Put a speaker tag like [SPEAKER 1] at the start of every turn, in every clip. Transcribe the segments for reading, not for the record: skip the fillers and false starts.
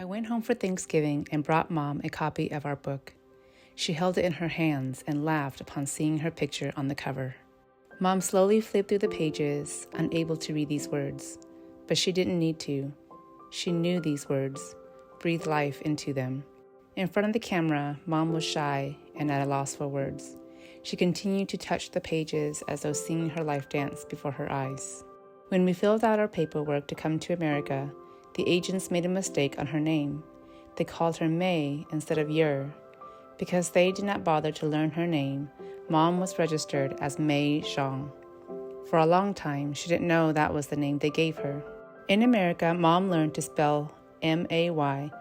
[SPEAKER 1] I went home for Thanksgiving and brought Mom a copy of our book. She held it in her hands and laughed upon seeing her picture on the cover. Mom slowly flipped through the pages, unable to read these words. But she didn't need to. She knew these words, breathed life into them. In front of the camera, Mom was shy and at a loss for words. She continued to touch the pages as though seeing her life dance before her eyes. When we filled out our paperwork to come to America, the agents made a mistake on her name. They called her May instead of Yer. Because they did not bother to learn her name, Mom was registered as May Xiong. For a long time, she didn't know that was the name they gave her. In America, Mom learned to spell Mayxiong.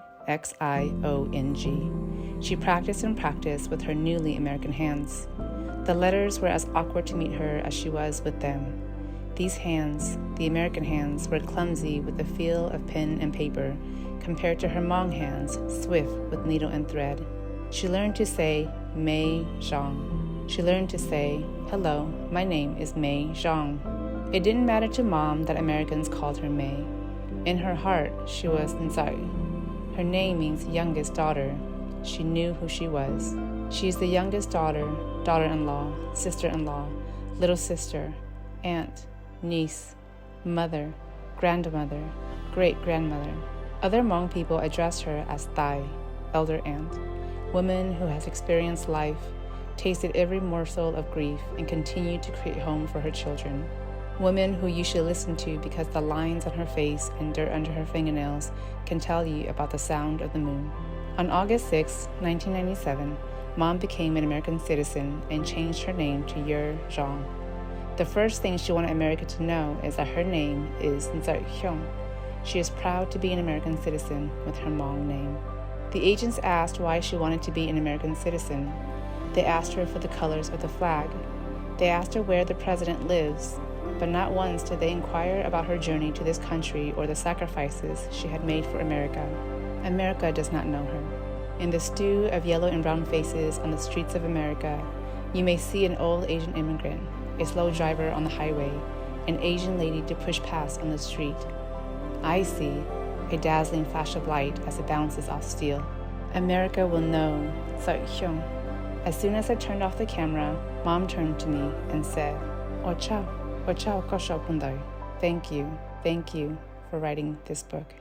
[SPEAKER 1] She practiced and practiced with her newly American hands. The letters were as awkward to meet her as she was with them. These hands, the American hands, were clumsy with the feel of pen and paper, compared to her Hmong hands, swift with needle and thread. She learned to say May Xiong. She learned to say, "Hello, my name is May Xiong." It didn't matter to Mom that Americans called her May. In her heart, she was Nsai. Her name means youngest daughter. She knew who she was. She is the youngest daughter, daughter-in-law, sister-in-law, little sister, aunt, niece, mother, grandmother, great-grandmother. Other Hmong people address her as Thai, elder aunt, woman who has experienced life, tasted every morsel of grief, and continued to create home for her children. Woman who you should listen to because the lines on her face and dirt under her fingernails can tell you about the sound of the moon. On August 6, 1997, Mom became an American citizen and changed her name to Yer Xiong. The first thing she wanted America to know is that her name is Yer Xiong. She is proud to be an American citizen with her Hmong name. The agents asked why she wanted to be an American citizen. They asked her for the colors of the flag. They asked her where the president lives, but not once did they inquire about her journey to this country or the sacrifices she had made for America. America does not know her. In the stew of yellow and brown faces on the streets of America, you may see an old Asian immigrant, a slow driver on the highway, an Asian lady to push past on the street. I see a dazzling flash of light as it bounces off steel. America will know Yer Xiong. As soon as I turned off the camera, Mom turned to me and said, "O chao ko shao pundai." Thank you for writing this book.